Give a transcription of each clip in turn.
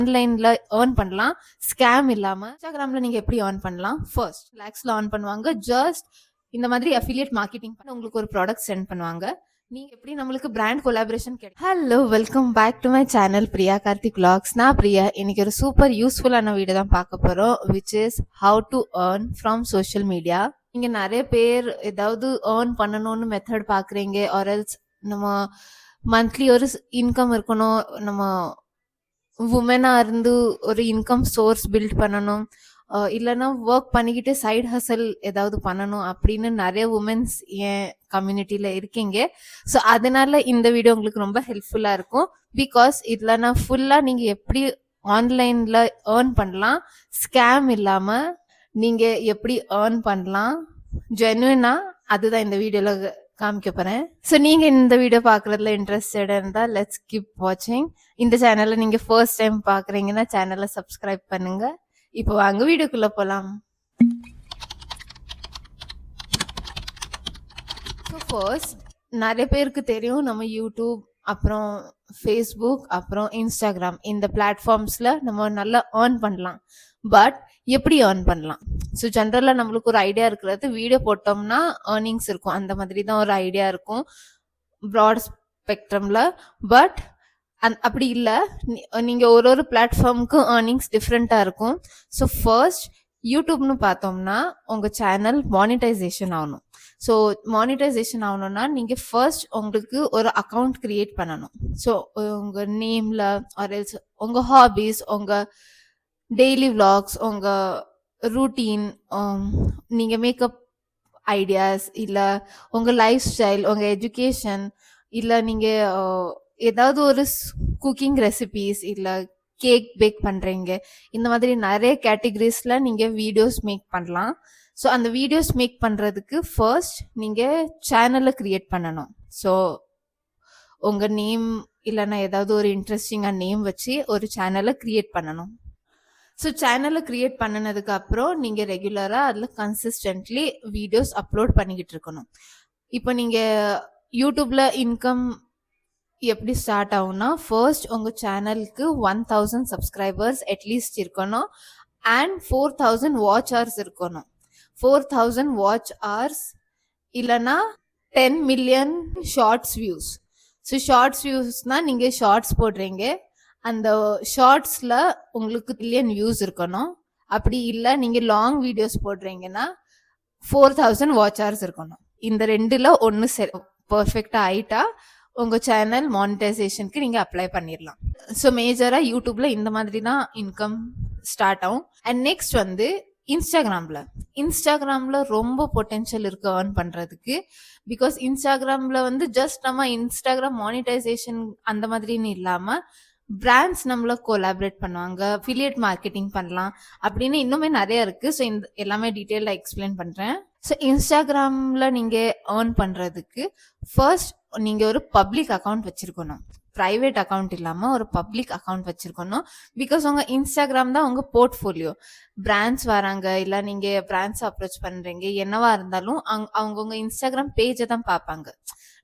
ஆன்லைன்ல ஏர்ன் பண்ணலாம் ஸ்கேம் இல்லாம. இன்ஸ்டாகிராம்ல நீங்க எப்படி ஏர்ன் பண்ணலாம்? ஃபர்ஸ்ட் லேக்ஸ்ல ஏர்ன் பண்ணுவாங்க. ஜஸ்ட் இந்த மாதிரி அஃபிலியேட் மார்க்கெட்டிங் பண்ண உங்களுக்கு ஒரு ப்ராடக்ட் சென்ட் பண்ணுவாங்க. நீங்க எப்படி நம்மளுக்கு பிராண்ட் கொலாபரேஷன் கிடைக்கும். Hello, welcome back to my channel Priya Karthik vlogs. நான் பிரியா. இன்னைக்கு ஒரு சூப்பர் யூஸ்ஃபுல்லான வீடியோ தான் பார்க்க போறோம், which is how to earn from social media. நீங்க நிறைய பேர் ஏதாவது ஏர்ன் பண்ணணும்னு மெத்தட் பாக்குறீங்க, ஆர் எல்ஸ் நம்ம மந்த்லி ஒரு இன்கம் இருக்கணும், நம்ம உமனா இருந்து ஒரு இன்கம் சோர்ஸ் பில்ட் பண்ணணும், இல்லைன்னா ஒர்க் பண்ணிக்கிட்டு சைட் ஹசல் ஏதாவது பண்ணணும் அப்படின்னு நிறைய உமன்ஸ் என் கம்யூனிட்டியில இருக்கீங்க. ஸோ அதனால இந்த வீடியோ உங்களுக்கு ரொம்ப ஹெல்ப்ஃபுல்லா இருக்கும். பிகாஸ் இதுல நான் ஃபுல்லா நீங்க எப்படி ஆன்லைன்ல ஏர்ன் பண்ணலாம், ஸ்கேம் இல்லாம நீங்க எப்படி ஏர்ன் பண்ணலாம் ஜென்யூனா, அதுதான் இந்த வீடியோல காமிக்க போறேன். ஸோ நீங்க இந்த வீடியோ பார்க்கறதுல இன்ட்ரெஸ்டட் இருந்தா லெட்ஸ் கீப் வாட்சிங். இந்த சேனலை நீங்க ஃபர்ஸ்ட் டைம் பாக்குறீங்கன்னா சேனலை சப்ஸ்கிரைப் பண்ணுங்க. இப்போ வாங்க வீடியோக்குள்ள போலாம். ஸோ ஃபர்ஸ்ட் நிறைய பேருக்கு தெரியும் நம்ம யூடியூப், அப்புறம் ஃபேஸ்புக், அப்புறம் இன்ஸ்டாகிராம், இந்த பிளாட்ஃபார்ம்ஸ்ல நம்ம நல்லா ஏர்ன் பண்ணலாம். பட் எப்படி ஏர்ன் பண்ணலாம்? ஸோ ஜென்ரலாக நம்மளுக்கு ஒரு ஐடியா இருக்கிறது, வீடியோ போட்டோம்னா ஏர்னிங்ஸ் இருக்கும், அந்த மாதிரி தான் ஒரு ஐடியா இருக்கும் ப்ராட் ஸ்பெக்ட்ரம்ல. பட் அப்படி இல்லை, நீங்கள் ஒரு பிளாட்ஃபார்முக்கும் ஏர்னிங்ஸ் டிஃப்ரெண்ட்டாக இருக்கும். ஸோ ஃபர்ஸ்ட் யூடியூப்னு பார்த்தோம்னா உங்கள் சேனல் மானிட்டைசேஷன் ஆகணும். ஸோ மானிட்டைசேஷன் ஆகணும்னா நீங்கள் ஃபர்ஸ்ட் உங்களுக்கு ஒரு அக்கௌண்ட் கிரியேட் பண்ணணும். ஸோ உங்கள் நேமில், ஆர் எல்ஸ் உங்கள் ஹாபீஸ், உங்கள் டெய்லி vlogs, உங்கள் ரூட்டீன், நீங்கள் மேக்கப் ஐடியாஸ், இல்லை உங்கள் லைஃப் ஸ்டைல், உங்கள் எஜுகேஷன், இல்லை நீங்கள் ஏதாவது ஒரு குக்கிங் ரெசிபீஸ், இல்லை கேக் பேக் பண்ணுறீங்க, இந்த மாதிரி நிறைய கேட்டகரிஸில் நீங்கள் வீடியோஸ் மேக் பண்ணலாம். ஸோ அந்த வீடியோஸ் மேக் பண்ணுறதுக்கு ஃபர்ஸ்ட் நீங்கள் சேனலை க்ரியேட் பண்ணணும். ஸோ உங்கள் நேம் இல்லைன்னா ஏதாவது ஒரு இன்ட்ரெஸ்டிங்காக நேம் வச்சு ஒரு சேனலை க்ரியேட் பண்ணணும். ஸோ சேனலை க்ரியேட் பண்ணினதுக்கு அப்புறம் நீங்கள் ரெகுலராக அதில் கன்சிஸ்டன்ட்லி வீடியோஸ் அப்லோட் பண்ணிக்கிட்டு இருக்கணும். இப்போ நீங்கள் யூடியூப்ல இன்கம் எப்படி ஸ்டார்ட் ஆகும்னா, ஃபர்ஸ்ட் உங்கள் சேனலுக்கு 1000 சப்ஸ்கிரைபர்ஸ் அட்லீஸ்ட் இருக்கணும், அண்ட் 4000 வாட்ச் ஹவர்ஸ் இருக்கணும். 4000 வாட்ச் ஹவர்ஸ் இல்லைன்னா 10 million shorts views. So shorts வியூஸ்னால் நீங்கள் ஷார்ட்ஸ் போடுறீங்க, அந்த ஷார்ட்ஸில் உங்களுக்கு மில்லியன் வியூஸ் இருக்கணும். அப்படி இல்லை நீங்கள் லாங் வீடியோஸ் போடுறீங்கன்னா 4000 வாட்ச் ஹவர்ஸ் இருக்கணும். இந்த ரெண்டில் ஒன்று பர்ஃபெக்டாக ஆயிட்டா உங்கள் சேனல் மானிட்டைசேஷனுக்கு நீங்கள் அப்ளை பண்ணிடலாம். ஸோ மேஜராக யூடியூப்பில் இந்த மாதிரி தான் இன்கம் ஸ்டார்ட் ஆகும். அண்ட் நெக்ஸ்ட் வந்து இன்ஸ்டாகிராமில் ரொம்ப பொட்டென்ஷியல் இருக்கு ஏர்ன் பண்ணுறதுக்கு. பிகாஸ் இன்ஸ்டாகிராமில் வந்து ஜஸ்ட் நம்ம இன்ஸ்டாகிராம் மானிட்டைசேஷன் அந்த மாதிரின்னு இல்லாமல் பிராண்ட்ஸ் நம்மள கொலாபரேட் பண்ணுவாங்க, அஃபிலியேட் மார்க்கெட்டிங் பண்ணலாம், அப்படின்னு இன்னுமே நிறைய இருக்கு. ஸோ இந்த எல்லாமே டீட்டெயிலாக எக்ஸ்பிளைன் பண்ணுறேன். ஸோ இன்ஸ்டாகிராமில் நீங்கள் ஏர்ன் பண்ணுறதுக்கு ஃபர்ஸ்ட் நீங்கள் ஒரு பப்ளிக் அக்கௌண்ட் வச்சுருக்கணும். ப்ரைவேட் அக்கௌண்ட் இல்லாமல் ஒரு பப்ளிக் அக்கௌண்ட் வச்சுருக்கணும். பிகாஸ் உங்கள் இன்ஸ்டாகிராம் தான் உங்கள் போர்ட்ஃபோலியோ. பிராண்ட்ஸ் வராங்க, இல்லை நீங்கள் பிராண்ட்ஸ் அப்ரோச் பண்ணுறீங்க, என்னவா இருந்தாலும் அவங்கவுங்க இன்ஸ்டாகிராம் பேஜை தான் பார்ப்பாங்க.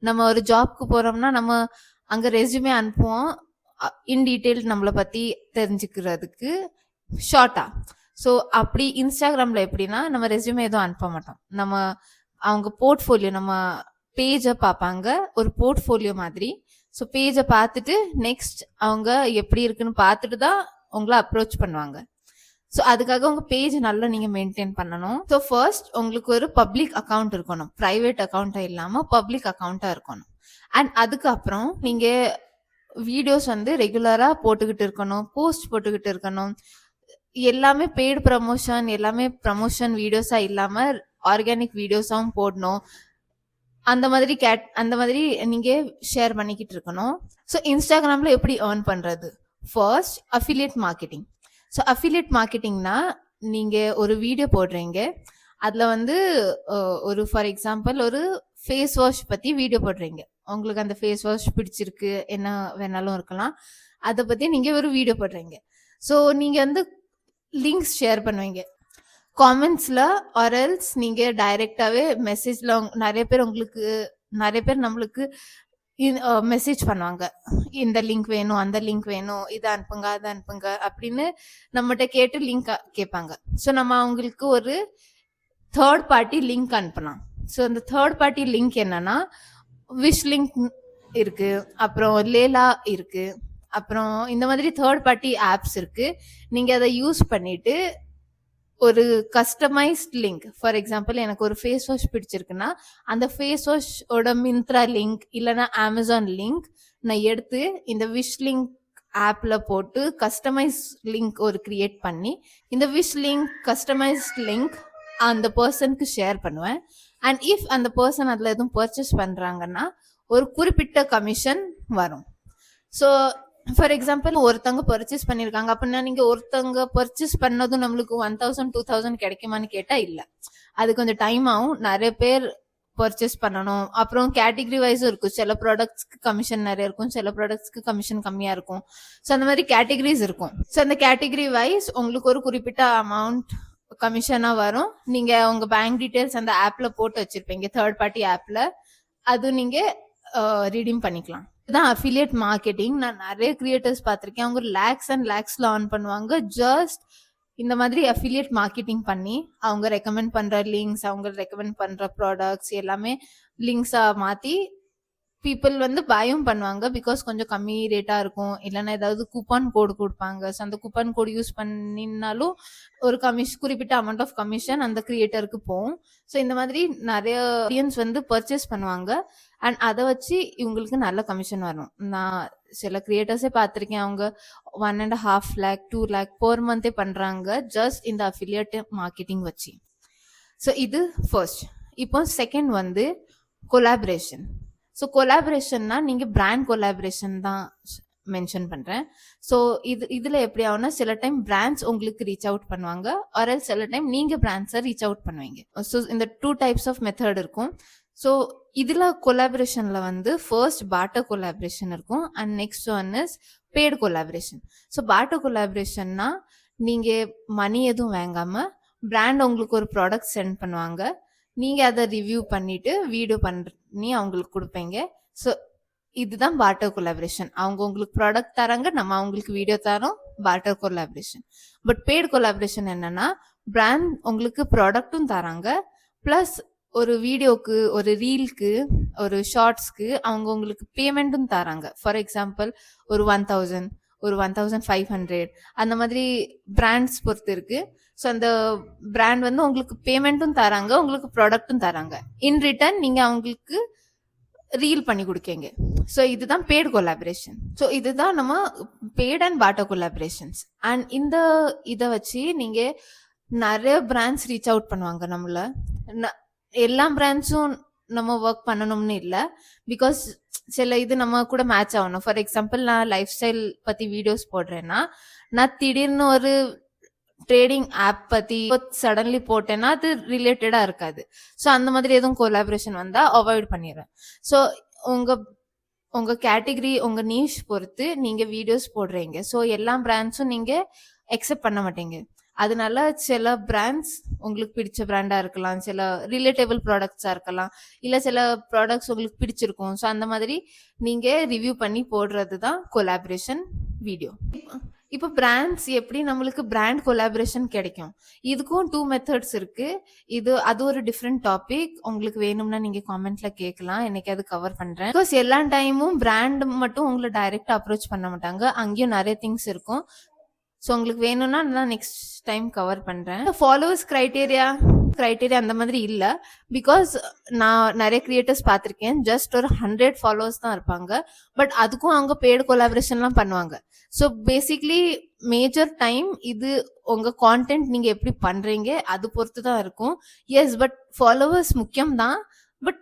நம்ம ஒரு ஜாப்க்கு போகிறோம்னா நம்ம அங்கே ரெஸ்யூமே அனுப்புவோம், இன் டீட்டெயில் நம்மளை பற்றி தெரிஞ்சுக்கிறதுக்கு ஷார்ட்டா. ஸோ அப்படி இன்ஸ்டாகிராமில் எப்படின்னா நம்ம ரெஸ்யூமே எதுவும் அனுப்ப மாட்டோம், நம்ம அவங்க போர்ட்ஃபோலியோ, நம்ம பேஜை பார்ப்பாங்க, ஒரு போர்ட்ஃபோலியோ மாதிரி. ஸோ பேஜை பார்த்துட்டு நெக்ஸ்ட் அவங்க எப்படி இருக்குன்னு பார்த்துட்டு தான் உங்களை அப்ரோச் பண்ணுவாங்க. ஸோ அதுக்காக உங்கள் பேஜ் நல்லா நீங்கள் மெயின்டைன் பண்ணணும். ஸோ ஃபர்ஸ்ட் உங்களுக்கு ஒரு பப்ளிக் அக்கௌண்ட் இருக்கணும், ப்ரைவேட் அக்கௌண்ட்டாக இல்லாமல் பப்ளிக் அக்கௌண்ட்டாக இருக்கணும். அண்ட் அதுக்கப்புறம் நீங்கள் வீடியோஸ் வந்து ரெகுலராக போட்டுக்கிட்டு இருக்கணும், போஸ்ட் போட்டுக்கிட்டு இருக்கணும். எல்லாமே பெய்டு ப்ரமோஷன், எல்லாமே ப்ரமோஷன் வீடியோஸாக இல்லாமல் ஆர்கானிக் வீடியோஸாகவும் போடணும். அந்த மாதிரி நீங்கள் ஷேர் பண்ணிக்கிட்டு இருக்கணும். ஸோ இன்ஸ்டாகிராமில் எப்படி ஏர்ன் பண்ணுறது? First affiliate marketing. So affiliate மார்க்கெட்டிங்னா நீங்கள் ஒரு வீடியோ போடுறீங்க, அதில் வந்து ஒரு ஃபார் எக்ஸாம்பிள் ஒரு ஃபேஸ் வாஷ் பற்றி வீடியோ போடுறீங்க, உங்களுக்கு அந்த ஃபேஸ் வாஷ் பிடிச்சிருக்கு, என்ன வேணாலும் இருக்கலாம், அதை பற்றி நீங்கள் ஒரு வீடியோ போடுறீங்க. ஸோ நீங்கள் வந்து லிங்க்ஸ் ஷேர் பண்ணுவீங்க காமெண்ட்ஸில், ஆர் எல்ஸ் நீங்கள் டைரெக்டாகவே மெசேஜில். நிறைய பேர் நம்மளுக்கு மெசேஜ் பண்ணுவாங்க. இந்த லிங்க் வேணும், அந்த லிங்க் வேணும், இத அனுப்புங்க, அத அனுப்புங்க அப்படின்னு நம்மட்ட கேட்டு லிங்க் கேட்பாங்க. ஸோ நம்ம அவங்களுக்கு ஒரு தேர்ட் பார்ட்டி லிங்க் அனுப்பலாம். ஸோ அந்த தேர்ட் பார்ட்டி லிங்க் என்னன்னா விஷ் லிங்க் இருக்கு, அப்புறம் லேலா இருக்கு, அப்புறம் இந்த மாதிரி தேர்ட் பார்ட்டி ஆப்ஸ் இருக்கு. நீங்க அதை யூஸ் பண்ணிட்டு ஒரு கஸ்டமைஸ்ட் லிங்க், ஃபார் எக்ஸாம்பிள் எனக்கு ஒரு ஃபேஸ் வாஷ் பிடிச்சிருக்குன்னா அந்த ஃபேஸ் வாஷோட மிந்த்ரா லிங்க் இல்லைன்னா அமேசான் லிங்க் நான் எடுத்து இந்த விஷ் லிங்க் ஆப்ல போட்டு கஸ்டமைஸ் லிங்க் ஒரு கிரியேட் பண்ணி இந்த விஷ் லிங்க் கஸ்டமைஸ்ட் லிங்க் அந்த பர்சனுக்கு ஷேர் பண்ணுவேன். அண்ட் இஃப் அந்த பர்சன் அதில் எதுவும் பர்ச்சேஸ் பண்ணுறாங்கன்னா ஒரு குறிப்பிட்ட கமிஷன் வரும். ஸோ ஃபார் எக்ஸாம்பிள் ஒருத்தவங்க பர்ச்சேஸ் பண்ணியிருக்காங்க அப்படின்னா நீங்க ஒருத்தவங்க பர்ச்சேஸ் பண்ணதும் நம்மளுக்கு 1000 2000 கிடைக்குமான்னு கேட்டா இல்ல, அது கொஞ்சம் டைம் ஆகும். நிறைய பேர் பர்ச்சேஸ் பண்ணணும். அப்புறம் கேட்டகரி வைஸும் இருக்கும். சில ப்ராடக்ட்ஸ்க்கு கமிஷன் நிறைய இருக்கும், சில ப்ராடக்ட்ஸ்க்கு கமிஷன் கம்மியா இருக்கும். ஸோ அந்த மாதிரி கேட்டகரிஸ் இருக்கும். ஸோ அந்த கேட்டகரி வைஸ் உங்களுக்கு ஒரு குறிப்பிட்ட அமௌண்ட் கமிஷனா வரும். நீங்க உங்க பேங்க் டீடைல்ஸ் அந்த ஆப்ல போட்டு வச்சிருப்பீங்க, தேர்ட் பார்ட்டி ஆப்ல, அது நீங்க ரீடீம் பண்ணிக்கலாம். இதுதான் அஃபிலியேட் மார்க்கெட்டிங். நான் நிறைய கிரியேட்டர்ஸ் பார்த்துருக்கேன், அவங்க லேக்ஸ் அண்ட் லேக்ஸ்ல ஆன் பண்ணுவாங்க. ஜஸ்ட் இந்த மாதிரி அஃபிலியேட் மார்க்கெட்டிங் பண்ணி அவங்க ரெக்கமெண்ட் பண்ற லிங்க்ஸ், அவங்க ரெக்கமெண்ட் பண்ற ப்ராடக்ட்ஸ் எல்லாமே லிங்க்ஸா மாத்தி பீப்புள் வந்து பயம் பண்ணுவாங்க. பிகாஸ் கொஞ்சம் கம்மி ரேட்டா இருக்கும், இல்லைன்னா ஏதாவது கூப்பான் கோடு கொடுப்பாங்க. ஸோ அந்த கூப்பான் கோடு யூஸ் பண்ணினாலும் ஒரு குறிப்பிட்ட அமௌண்ட் ஆஃப் கமிஷன் அந்த கிரியேட்டருக்கு போகும். ஸோ இந்த மாதிரி நிறைய ஆடியன்ஸ் வந்து பர்ச்சேஸ் பண்ணுவாங்க. அண்ட் அதை வச்சு இவங்களுக்கு நல்ல கமிஷன் வரும். நான் சில கிரியேட்டர்ஸே பார்த்துருக்கேன், அவங்க 1.5 lakh 2 lakh per month பண்றாங்க ஜஸ்ட் இந்த அஃபிலியேட் மார்க்கெட்டிங் வச்சு. ஸோ இது ஃபர்ஸ்ட். இப்போ செகண்ட் வந்து கொலாபரேஷன். ஸோ கொலாபரேஷன்னா நீங்கள் பிராண்ட் கொலாபரேஷன் தான் மென்ஷன் பண்ணுறேன். ஸோ இதில் எப்படி ஆகும்னா சில டைம் பிராண்ட்ஸ் உங்களுக்கு ரீச் அவுட் பண்ணுவாங்க, ஆர் சில டைம் நீங்கள் பிராண்ட்ஸை ரீச் அவுட் பண்ணுவீங்க. ஸோ இந்த 2 types ஆஃப் மெத்தட் இருக்கும். ஸோ இதில் கொலாபரேஷனில் வந்து ஃபர்ஸ்ட் பார்ட்டர் கொலாபரேஷன் இருக்கும் and next one is paid collaboration. So barter கொலாபரேஷன்னா நீங்கள் மணி எதுவும் வாங்காமல் பிராண்ட் உங்களுக்கு ஒரு ப்ராடக்ட் சென்ட் பண்ணுவாங்க, நீங்கள் அதை ரிவ்யூ பண்ணிவிட்டு வீடியோ பண்ணி அவங்களுக்கு கொடுப்பீங்க. ஸோ இதுதான் பார்ட்டர் கொலாபரேஷன். அவங்க உங்களுக்கு ப்ராடக்ட் தராங்க, நம்ம அவங்களுக்கு வீடியோ தரோம், partner collaboration. But paid collaboration என்னன்னா பிராண்ட் உங்களுக்கு ப்ராடக்ட்டும் தராங்க, ப்ளஸ் ஒரு வீடியோக்கு, ஒரு ரீல்க்கு, ஒரு ஷார்ட்ஸ்க்கு அவங்க உங்களுக்கு பேமெண்ட்டும் தராங்க. ஃபார் எக்ஸாம்பிள் ஒரு 1000, ஒரு 1500 அந்த மாதிரி பிராண்ட்ஸ் பொறுத்து இருக்கு. ஸோ அந்த பிராண்ட் வந்து உங்களுக்கு பேமெண்ட்டும் தராங்க, உங்களுக்கு ப்ராடக்ட்டும் தராங்க. இன் ரிட்டர்ன் நீங்க அவங்களுக்கு ரீல் பண்ணி கொடுக்கீங்க. ஸோ இதுதான் பெய்டு கொலாபரேஷன். ஸோ இதுதான் நம்ம paid and partner collaborations. And இதை வச்சு நீங்க நிறைய பிராண்ட்ஸ் ரீச் அவுட் பண்ணுவாங்க நம்மள. எல்லா பிராண்ட்ஸும் நம்ம ஒர்க் பண்ணணும்னு இல்லை, பிகாஸ் சில இது நம்ம கூட மேட்ச் ஆகணும். ஃபார் எக்ஸாம்பிள் நான் லைஃப் ஸ்டைல் பத்தி வீடியோஸ் போடுறேன்னா நான் திடீர்னு ஒரு ட்ரேடிங் ஆப் பத்தி சடன்லி போட்டேன்னா அது ரிலேட்டடா இருக்காது. ஸோ அந்த மாதிரி எதுவும் கொலாபரேஷன் வந்தா அவாய்ட் பண்ணிடுறேன். ஸோ உங்க கேட்டகரி, உங்க நீஷ் பொறுத்து நீங்க வீடியோஸ் போடுறீங்க. ஸோ எல்லா பிராண்ட்ஸும் நீங்க அக்செப்ட் பண்ண மாட்டீங்க. அதனால சில பிராண்ட்ஸ் உங்களுக்கு பிடிச்ச பிராண்டா இருக்கலாம், சில ரிலேட்டபிள் ப்ராடக்ட்ஸா இருக்கலாம், இல்ல சில ப்ராடக்ட்ஸ் உங்களுக்கு பிடிச்சிருக்கும். ஸோ அந்த மாதிரி நீங்க ரிவ்யூ பண்ணி போடுறது தான் கொலாபரேஷன் வீடியோ. இப்போ பிராண்ட்ஸ் எப்படி நம்மளுக்கு பிராண்ட் கொலாபரேஷன் கிடைக்கும், இதுக்கும் 2 மெத்தட்ஸ் இருக்கு. அது ஒரு டிஃப்ரெண்ட் டாபிக். உங்களுக்கு வேணும்னா நீங்க காமெண்ட்ல கேட்கலாம், எனக்கு அது கவர் பண்றேன். பிகாஸ் எல்லா டைமும் பிராண்ட் மட்டும் உங்களை டைரக்டா அப்ரோச் பண்ண மாட்டாங்க, அங்கேயும் நிறைய திங்ஸ் இருக்கும். ஸோ உங்களுக்கு வேணும்னா நான் நெக்ஸ்ட் டைம் கவர் பண்றேன். ஃபாலோவர்ஸ் கிரைட்டீரியா அந்த மாதிரி இல்லை, பிகாஸ் நான் நிறைய கிரியேட்டர்ஸ் பார்த்துருக்கேன், ஜஸ்ட் ஒரு 100 ஃபாலோவர்ஸ் தான் இருப்பாங்க. பட் அதுக்கும் அவங்க பெய்டு கொலாபரேஷன்லாம் பண்ணுவாங்க. ஸோ பேசிக்லி மேஜர் டைம் இது உங்க கான்டென்ட் நீங்க எப்படி பண்றீங்க அது பொறுத்து தான் இருக்கும். எஸ், பட் ஃபாலோவர்ஸ் முக்கியம் தான், பட்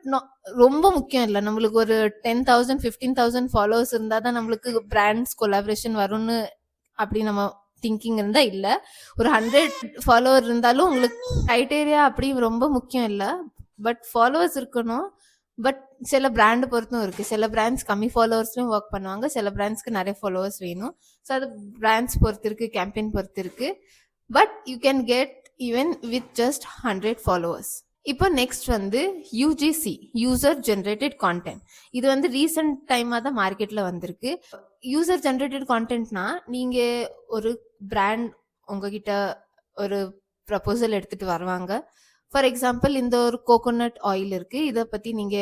ரொம்ப முக்கியம் இல்லை. நம்மளுக்கு ஒரு 10,000 15,000 ஃபாலோவர்ஸ் இருந்தால் தான் நம்மளுக்கு பிராண்ட்ஸ் கொலாபரேஷன் வரும்னு அப்படி நம்ம திங்கிங் இருந்தா இல்ல. ஒரு 100 ஃபாலோவர் இருந்தாலும் உங்களுக்கு கிரைட்டீரியா அப்படி ரொம்ப முக்கியம் இல்லை, பட் ஃபாலோவர்ஸ் இருக்கணும். பட் சில பிராண்ட் பொறுத்தும் இருக்கு. சில பிராண்ட்ஸ் கம்மி ஃபாலோவர்ஸ்லயும் ஒர்க் பண்ணுவாங்க, சில பிராண்ட்ஸ்க்கு நிறைய ஃபாலோவர்ஸ் வேணும். ஸோ அது பிராண்ட்ஸ் பொறுத்து இருக்கு, கேம்பெயின் பொறுத்து இருக்கு. But you can get even with just 100 followers. இப்போ நெக்ஸ்ட் வந்து யூஜிசி, யூசர் ஜெனரேட்டட் கான்டென்ட். இது வந்து ரீசெண்ட் டைமா தான் மார்க்கெட்ல வந்திருக்கு. யூசர் ஜெனரேட்டட் கான்டென்ட்னா நீங்க ஒரு பிராண்ட் உங்ககிட்ட ஒரு ப்ரப்போசல் எடுத்துட்டு வருவாங்க. ஃபார் எக்ஸாம்பிள் இந்த ஒரு கோகோனட் ஆயில் இருக்கு, இதை பத்தி நீங்க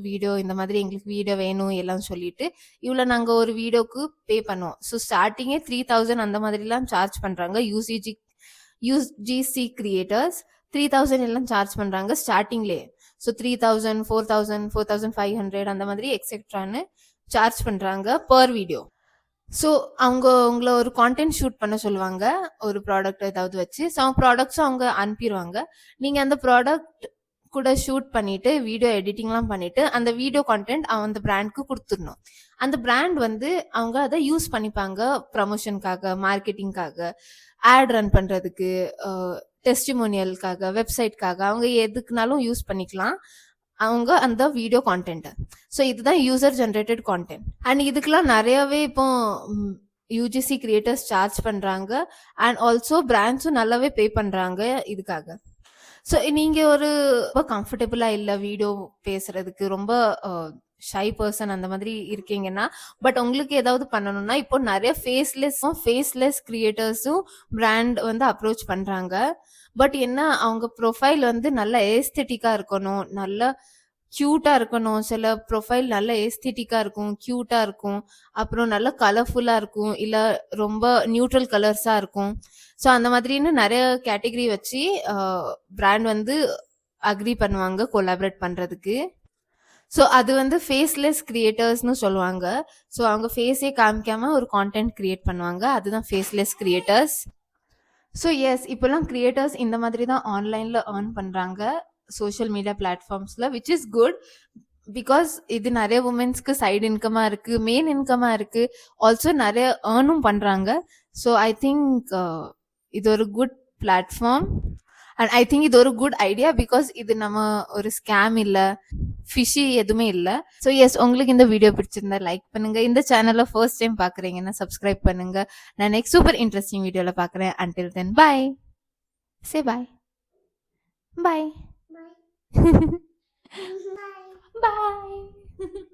வீடியோ இந்த மாதிரி எங்களுக்கு வீடியோ வேணும் எல்லாம் சொல்லிட்டு இவ்வளோ நாங்கள் ஒரு வீடியோக்கு பே பண்ணுவோம். ஸோ ஸ்டார்டிங்கே 3000 அந்த மாதிரிலாம் சார்ஜ் பண்ணுறாங்க. யூஜிசி கிரியேட்டர்ஸ் 3000 எல்லாம் சார்ஜ் பண்ணுறாங்க ஸ்டார்டிங்லேயே. ஸோ 3000, 4000, 4500 அந்த மாதிரி எக்ஸெட்ரான்னு சார்ஜ் பண்ணுறாங்க பர் வீடியோ. ஸோ அவங்க உங்களை ஒரு கான்டென்ட் ஷூட் பண்ண சொல்லுவாங்க ஒரு ப்ராடக்ட் ஏதாவது வச்சு. ஸோ அவங்க ப்ராடக்ட்ஸும் அவங்க அனுப்பிடுவாங்க. நீங்கள் அந்த ப்ராடக்ட் கூட ஷூட் பண்ணிட்டு வீடியோ எடிட்டிங்லாம் பண்ணிட்டு அந்த வீடியோ கான்டென்ட் அந்த பிராண்ட்க்கு கொடுத்துடணும். அந்த பிராண்ட் வந்து அவங்க அதை யூஸ் பண்ணிப்பாங்க ப்ரமோஷனுக்காக, மார்க்கெட்டிங்காக, ஆட் ரன் பண்ணுறதுக்கு, டெஸ்டிமோனியலுக்காக, வெப்சைட்காக, அவங்க எதுக்குனாலும் யூஸ் பண்ணிக்கலாம் அவங்க அந்த வீடியோ கான்டென்ட்டை. ஸோ இதுதான் யூசர் ஜென்ரேட்டட் கான்டென்ட். அண்ட் இதுக்கெல்லாம் நிறையவே இப்போ யூஜிசி கிரியேட்டர்ஸ் சார்ஜ் பண்ணுறாங்க. அண்ட் ஆல்சோ பிராண்ட்ஸும் நல்லாவே பே பண்ணுறாங்க இதுக்காக. ஸோ நீங்கள் ஒரு ரொம்ப கம்ஃபர்டபுளாக இல்லை வீடியோ பேசுறதுக்கு, ரொம்ப ஷை பர்சன் அந்த மாதிரி இருக்கீங்கன்னா, பட் உங்களுக்கு ஏதாவது பண்ணணும்னா இப்போ நிறைய ஃபேஸ்லெஸ் கிரியேட்டர்ஸும் பிராண்ட் வந்து அப்ரோச் பண்ணுறாங்க. பட் என்ன அவங்க ப்ரொஃபைல் வந்து நல்ல ஏஸ்தெட்டிக்காக இருக்கணும், நல்ல க்யூட்டாக இருக்கணும். சில ப்ரொஃபைல் நல்ல ஏஸ்தெட்டிக்காக இருக்கும், க்யூட்டாக இருக்கும், அப்புறம் நல்ல கலர்ஃபுல்லாக இருக்கும், இல்லை ரொம்ப நியூட்ரல் கலர்ஸாக இருக்கும். ஸோ அந்த மாதிரின்னு நிறைய கேட்டகரி வச்சு பிராண்ட் வந்து அக்ரி பண்ணுவாங்க கொலாபரேட் பண்ணுறதுக்கு. ஸோ அது வந்து ஃபேஸ்லெஸ் கிரியேட்டர்ஸ்னு சொல்லுவாங்க. ஸோ அவங்க ஃபேஸே காமிக்காம ஒரு கான்டென்ட் கிரியேட் பண்ணுவாங்க, அதுதான் ஃபேஸ்லெஸ் கிரியேட்டர்ஸ். ஸோ எஸ், இப்போல்லாம் கிரியேட்டர்ஸ் இந்த மாதிரி தான் ஆன்லைனில் ஏர்ன் பண்ணுறாங்க சோஷியல் மீடியா பிளாட்ஃபார்ம்ஸில், விச் இஸ் குட். பிகாஸ் இது நிறைய உமன்ஸ்க்கு சைடு இன்கமாக இருக்குது, மெயின் இன்கமாக இருக்குது, ஆல்சோ நிறைய ஏர்னும் பண்ணுறாங்க. ஸோ ஐ திங்க் இது ஒரு good platform and I think இது ஒரு குட் ஐடியா. பிகாஸ் இது நம்ம ஒரு ஸ்கேம் இல்லை, ஃபிஷி எதுவுமே இல்லை. ஸோ எஸ், உங்களுக்கு இந்த வீடியோ பிடிச்சிருந்தா லைக் பண்ணுங்க. இந்த சேனலை ஃபர்ஸ்ட் டைம் பார்க்குறீங்கன்னா சப்ஸ்கிரைப் பண்ணுங்க. நான் நெக்ஸ்ட் சூப்பர் இன்ட்ரெஸ்டிங் வீடியோவில் பார்க்குறேன். அன்டில் தென் பாய். சே பாய். பாய். பாய்.